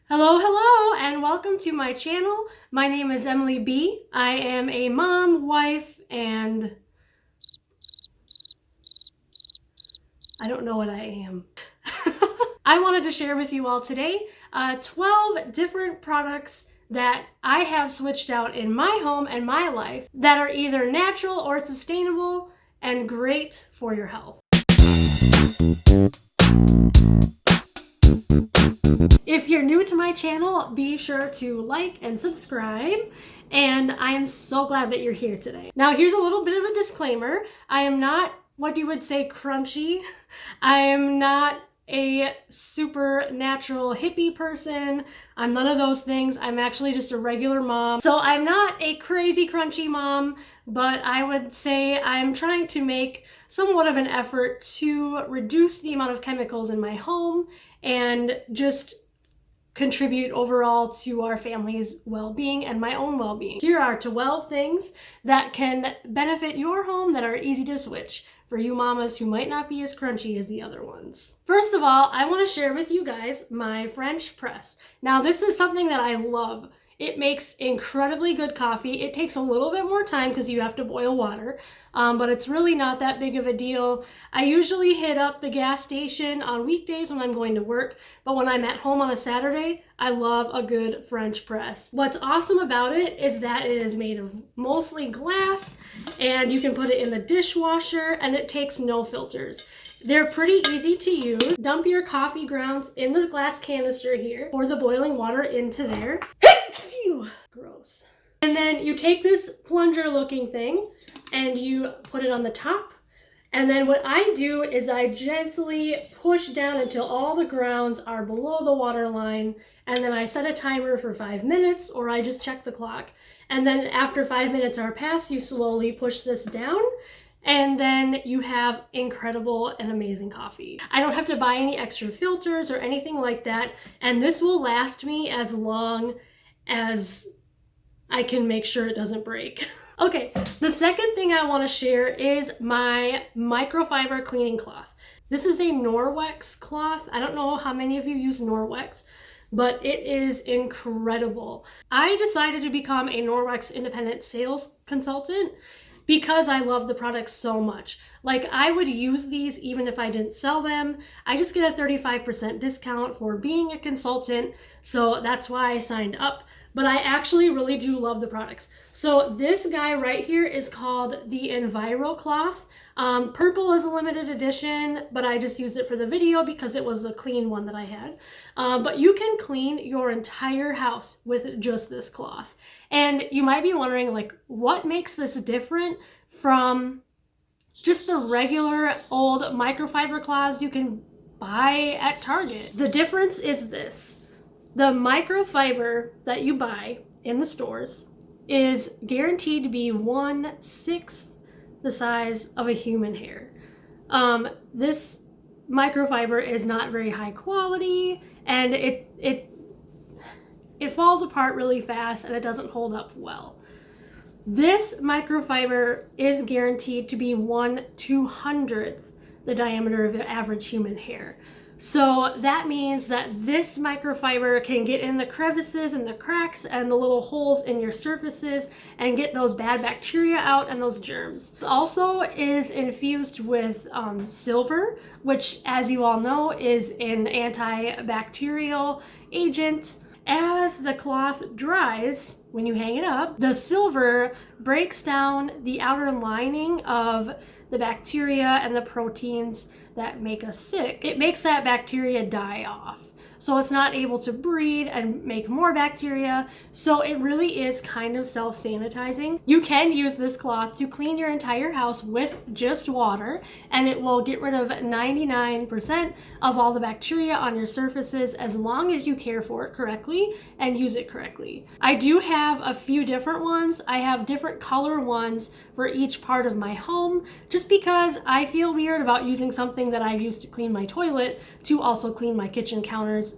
Hello, hello, and welcome to my channel. My name is Emily B. I am a mom, wife, and I don't know what I am. I wanted to share with you all today 12 different products that I have switched out in my home and my life that are either natural or sustainable and great for your health. If you're new to my channel, be sure to like and subscribe, and I am so glad that you're here today. Now, here's a little bit of a disclaimer. I am not what you would say crunchy. I am not a super natural hippie person. I'm none of those things. I'm actually just a regular mom. So I'm not a crazy crunchy mom, but I would say I'm trying to make somewhat of an effort to reduce the amount of chemicals in my home and just contribute overall to our family's well-being and my own well-being. Here are 12 things that can benefit your home that are easy to switch for you mamas who might not be as crunchy as the other ones. First of all, I want to share with you guys my French press. Now, this is something that I love. It makes incredibly good coffee. It takes a little bit more time because you have to boil water, but it's really not that big of a deal. I usually hit up the gas station on weekdays when I'm going to work, but when I'm at home on a Saturday, I love a good French press. What's awesome about it is that it is made of mostly glass, and you can put it in the dishwasher, and it takes no filters. They're pretty easy to use. Dump your coffee grounds in the glass canister here. Pour the boiling water into there. Gross. And then you take this plunger looking thing and you put it on the top. And then what I do is I gently push down until all the grounds are below the water line. And then I set a timer for 5 minutes, or I just check the clock. And then after 5 minutes are passed, you slowly push this down. And then you have incredible and amazing coffee. I don't have to buy any extra filters or anything like that. And this will last me as long as I can make sure it doesn't break. Okay, the second thing I want to share is my microfiber cleaning cloth. This is a Norwex cloth. I don't know how many of you use Norwex, but it is incredible. I decided to become a Norwex independent sales consultant because I love the products so much. Like, I would use these even if I didn't sell them. I just get a 35% discount for being a consultant, so that's why I signed up. But I actually really do love the products. So this guy right here is called the Enviro cloth. Purple is a limited edition, but I just used it for the video because it was the clean one that I had. But you can clean your entire house with just this cloth. And you might be wondering, like, what makes this different from just the regular old microfiber cloths you can buy at Target? The difference is this. The microfiber that you buy in the stores is guaranteed to be 1/6 the size of a human hair. This microfiber is not very high quality, and it falls apart really fast, and it doesn't hold up well. This microfiber is guaranteed to be 1/200th the diameter of the average human hair. So that means that this microfiber can get in the crevices and the cracks and the little holes in your surfaces and get those bad bacteria out and those germs. It also is infused with silver, which, as you all know, is an antibacterial agent. As the cloth dries, when you hang it up, the silver breaks down the outer lining of the bacteria and the proteins that make us sick. It makes that bacteria die off. So it's not able to breed and make more bacteria. So it really is kind of self-sanitizing. You can use this cloth to clean your entire house with just water, and it will get rid of 99% of all the bacteria on your surfaces as long as you care for it correctly and use it correctly. I do have a few different ones. I have different color ones for each part of my home, just because I feel weird about using something that I used to clean my toilet to also clean my kitchen counters.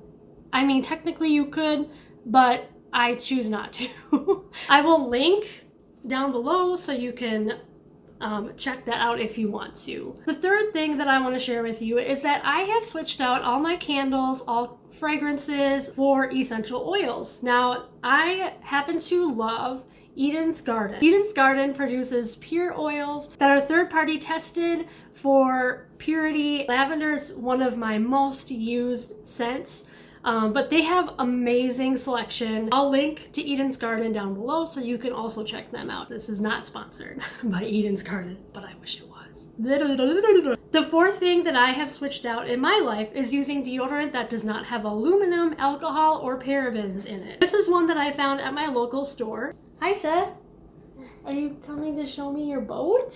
I mean, technically you could, but I choose not to. I will link down below so you can check that out if you want to. The third thing that I want to share with you is that I have switched out all my candles, all fragrances for essential oils. Now, I happen to love Eden's Garden. Eden's Garden produces pure oils that are third-party tested for purity. Lavender is one of my most used scents. But they have amazing selection. I'll link to Eden's Garden down below so you can also check them out. This is not sponsored by Eden's Garden, but I wish it was. The fourth thing that I have switched out in my life is using deodorant that does not have aluminum, alcohol, or parabens in it. This is one that I found at my local store. Hi, Seth. Are you coming to show me your boat?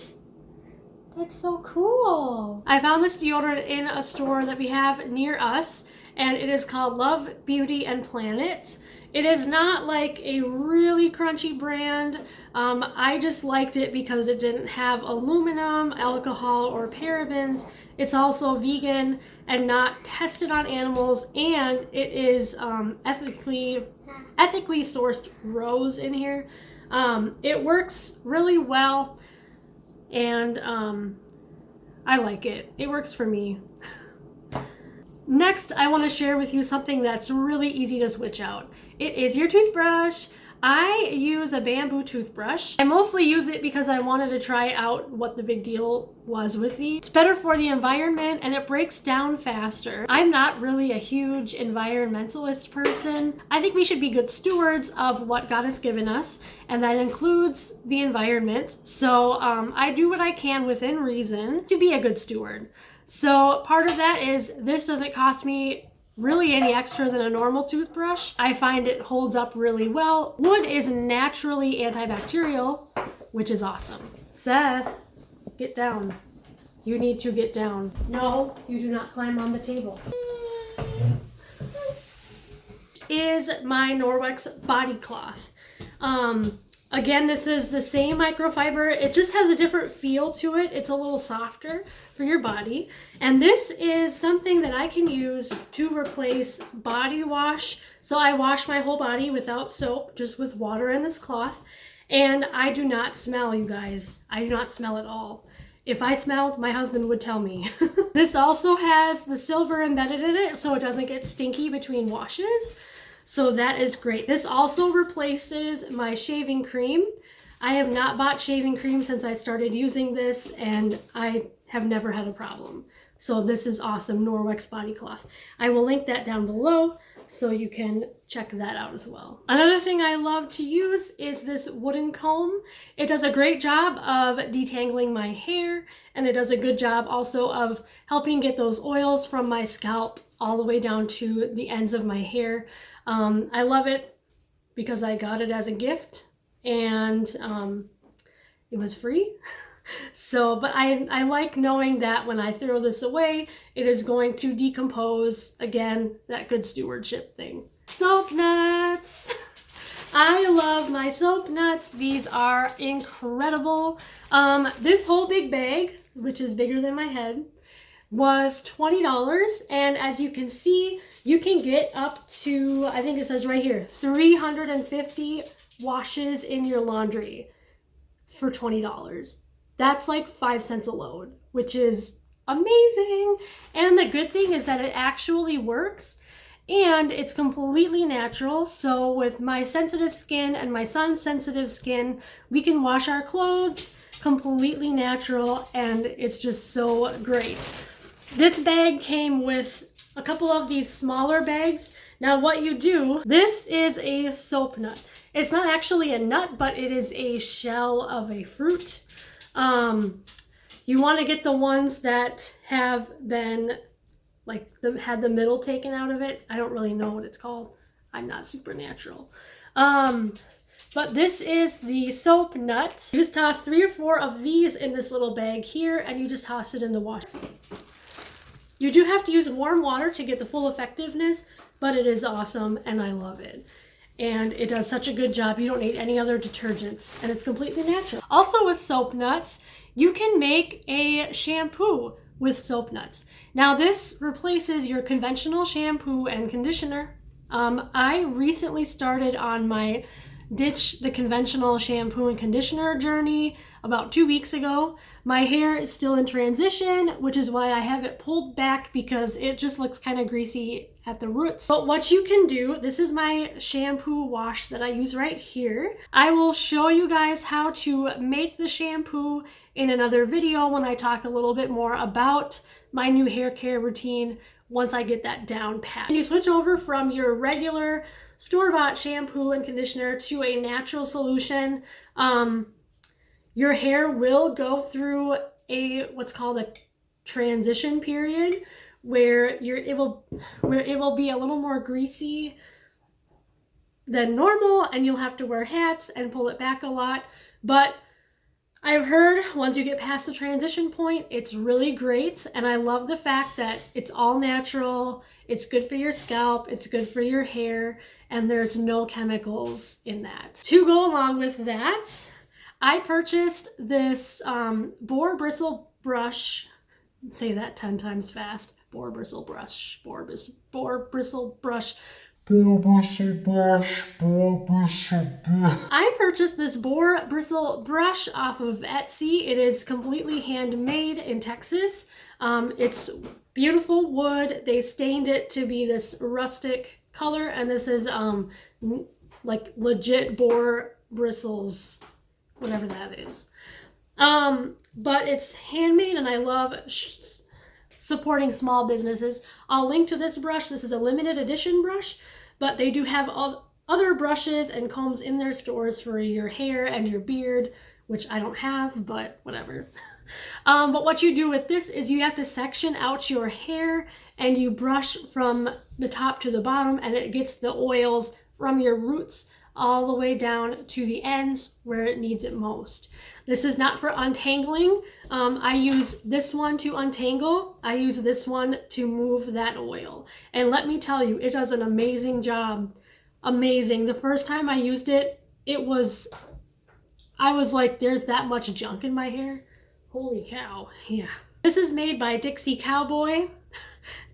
That's so cool. I found this deodorant in a store that we have near us, and it is called Love, Beauty, and Planet. It is not like a really crunchy brand. I just liked it because it didn't have aluminum, alcohol, or parabens. It's also vegan and not tested on animals, and it is ethically sourced rose in here. It works really well, and I like it. It works for me. Next, I want to share with you something that's really easy to switch out. It is your toothbrush. I use a bamboo toothbrush. I mostly use it because I wanted to try out what the big deal was with these. It's better for the environment and it breaks down faster. I'm not really a huge environmentalist person. I think we should be good stewards of what God has given us, and that includes the environment. So I do what I can within reason to be a good steward. So part of that is this doesn't cost me really any extra than a normal toothbrush. I find it holds up really well. Wood is naturally antibacterial, which is awesome. Seth, get down. You need to get down. No, you do not climb on the table. Is my Norwex body cloth. Again, this is the same microfiber. It just has a different feel to it. It's a little softer for your body. And this is something that I can use to replace body wash. So I wash my whole body without soap, just with water and this cloth. And I do not smell, you guys. I do not smell at all. If I smelled, my husband would tell me. This also has the silver embedded in it, so it doesn't get stinky between washes. So that is great. This also replaces my shaving cream. I have not bought shaving cream since I started using this, and I have never had a problem. So this is awesome, Norwex body cloth. I will link that down below so you can check that out as well. Another thing I love to use is this wooden comb. It does a great job of detangling my hair, and it does a good job also of helping get those oils from my scalp all the way down to the ends of my hair. I love it because I got it as a gift, and it was free. So, but I like knowing that when I throw this away, it is going to decompose. Again, that good stewardship thing. Soap nuts. I love my soap nuts. These are incredible. This whole big bag, which is bigger than my head, was $20, and as you can see, you can get up to, I think it says right here, 350 washes in your laundry for $20. That's like 5 cents a load, which is amazing. And the good thing is that it actually works, and it's completely natural. So with my sensitive skin and my son's sensitive skin, we can wash our clothes completely natural, and it's just so great. This bag came with a couple of these smaller bags. Now what you do, this is a soap nut. It's not actually a nut, but it is a shell of a fruit. You want to get the ones that have been, had the middle taken out of it. I don't really know what it's called. I'm not supernatural. But this is the soap nut. You just toss 3 or 4 of these in this little bag here, and you just toss it in the wash. You do have to use warm water to get the full effectiveness, but it is awesome and I love it. And it does such a good job. You don't need any other detergents, and it's completely natural. Also with soap nuts, you can make a shampoo with soap nuts. Now this replaces your conventional shampoo and conditioner. I recently started on my ditch the conventional shampoo and conditioner journey about 2 weeks ago. My hair is still in transition, which is why I have it pulled back because it just looks kind of greasy at the roots. But what you can do, this is my shampoo wash that I use right here. I will show you guys how to make the shampoo in another video when I talk a little bit more about my new hair care routine once I get that down pat. And you switch over from your regular store-bought shampoo and conditioner to a natural solution. Your hair will go through what's called a transition period where it will be a little more greasy than normal, and you'll have to wear hats and pull it back a lot. But I've heard once you get past the transition point, it's really great. And I love the fact that it's all natural. It's good for your scalp. It's good for your hair. And there's no chemicals in that. To go along with that, I purchased this Boar Bristle brush. Say that 10 times fast. Boar Bristle brush. Boar Bristle brush. Boar Bristle brush, Boar Bristle brush. I purchased this Boar Bristle brush off of Etsy. It is completely handmade in Texas. It's beautiful wood. They stained it to be this rustic color, and this is like legit boar bristles, whatever that is. But it's handmade, and I love supporting small businesses. I'll link to this brush. This is a limited edition brush, but they do have other brushes and combs in their stores for your hair and your beard, which I don't have, but whatever. But what you do with this is you have to section out your hair and you brush from the top to the bottom, and it gets the oils from your roots all the way down to the ends where it needs it most. This is not for untangling. I use this one to untangle. I use this one to move that oil. And let me tell you, it does an amazing job. Amazing. The first time I used it, I was like, there's that much junk in my hair. Holy cow. Yeah. This is made by Dixie Cowboy.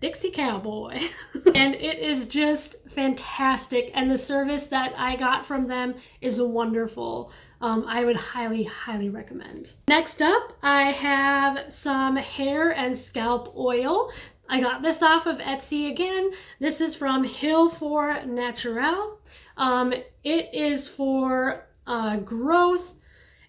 Dixie Cowboy. And it is just fantastic. And the service that I got from them is wonderful. I would highly, highly recommend. Next up, I have some hair and scalp oil. I got this off of Etsy again. This is from Hill for Natural. It is for growth,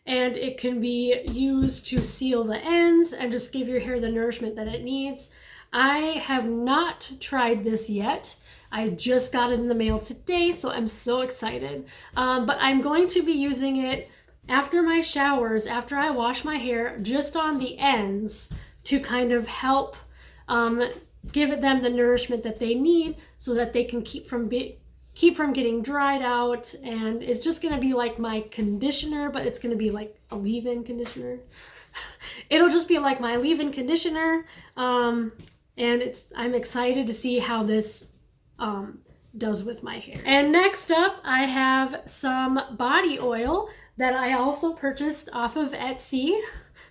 and it can be used to seal the ends and just give your hair the nourishment that it needs. I have not tried this yet. I just got it in the mail today, so I'm so excited. But I'm going to be using it after my showers, after I wash my hair, just on the ends to kind of help give them the nourishment that they need so that they can keep from getting dried out. And it's just going to be like my conditioner, but it's going to be like a leave-in conditioner. It'll just be like my leave-in conditioner. And I'm excited to see how this does with my hair. And next up, I have some body oil that I also purchased off of Etsy.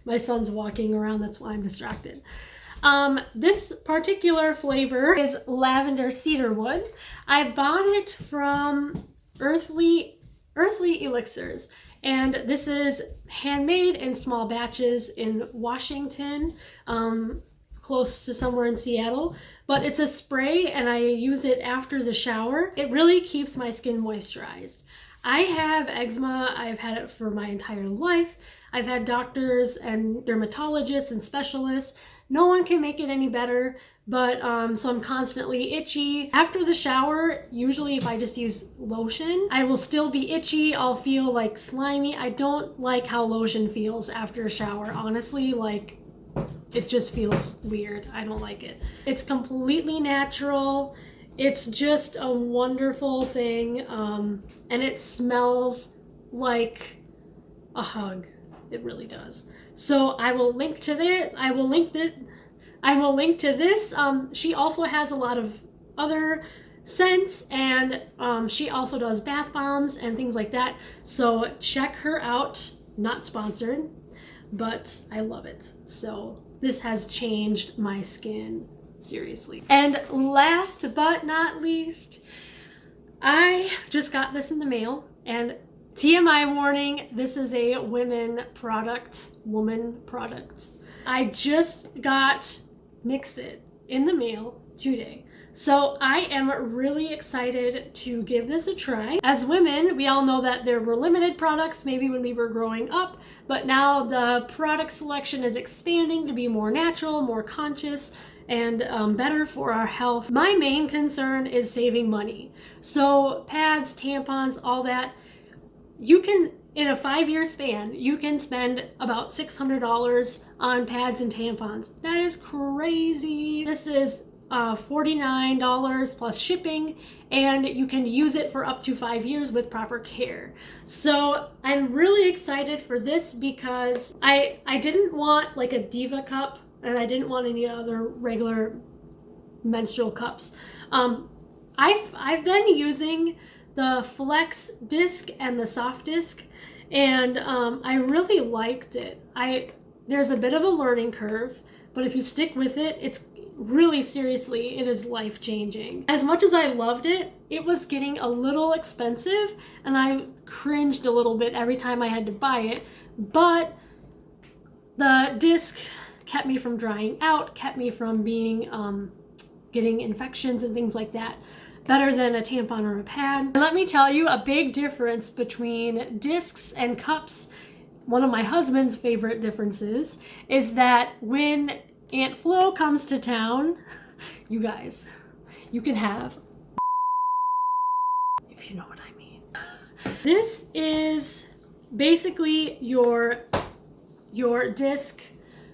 My son's walking around, that's why I'm distracted. This particular flavor is lavender cedarwood. I bought it from Earthly Elixirs, and this is handmade in small batches in Washington, close to somewhere in Seattle, but it's a spray and I use it after the shower. It really keeps my skin moisturized. I have eczema. I've had it for my entire life. I've had doctors and dermatologists and specialists. No one can make it any better, but so I'm constantly itchy. After the shower, usually if I just use lotion, I will still be itchy. I'll feel like slimy. I don't like how lotion feels after a shower, honestly. Like, it just feels weird. I don't like it. It's completely natural. It's just a wonderful thing, and it smells like a hug. It really does. So I will link to that. I will link to this. She also has a lot of other scents, and she also does bath bombs and things like that. So check her out. Not sponsored, but I love it. So this has changed my skin, seriously. And last but not least, I just got this in the mail, and TMI warning, this is a woman product. I just got Nixit in the mail today. So I am really excited to give this a try. As women, we all know that there were limited products maybe when we were growing up, but now the product selection is expanding to be more natural, more conscious, and better for our health. My main concern is saving money. So pads, tampons, all that, you can, in a 5-year span, you can spend about $600 on pads and tampons. That is crazy. This is $49 plus shipping, and you can use it for up to 5 years with proper care. So I'm really excited for this because I didn't want like a Diva cup, and I didn't want any other regular menstrual cups. I've been using the Flex disc and the soft disc, and I really liked it. There's a bit of a learning curve, but if you stick with it, it's really, seriously, it is life-changing. As much as I loved it, it was getting a little expensive, and I cringed a little bit every time I had to buy it, but the disc kept me from drying out, kept me from being getting infections and things like that. Better than a tampon or a pad. And let me tell you, a big difference between discs and cups, one of my husband's favorite differences, is that when Aunt Flo comes to town, you guys, you can have, if you know what I mean. This is basically your disc,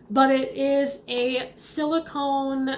but it is a silicone,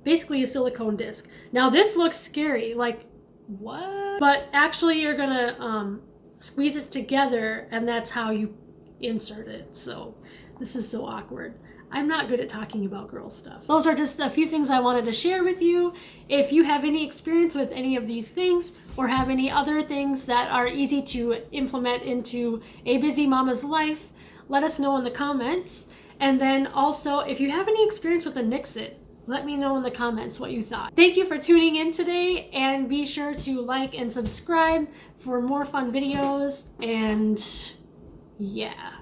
basically a silicone disc. Now this looks scary, like what? But actually you're gonna squeeze it together, and that's how you insert it. So this is so awkward. I'm not good at talking about girl stuff. Those are just a few things I wanted to share with you. If you have any experience with any of these things, or have any other things that are easy to implement into a busy mama's life, let us know in the comments. And then also, if you have any experience with a Nixit, let me know in the comments what you thought. Thank you for tuning in today, and be sure to like and subscribe for more fun videos, and yeah.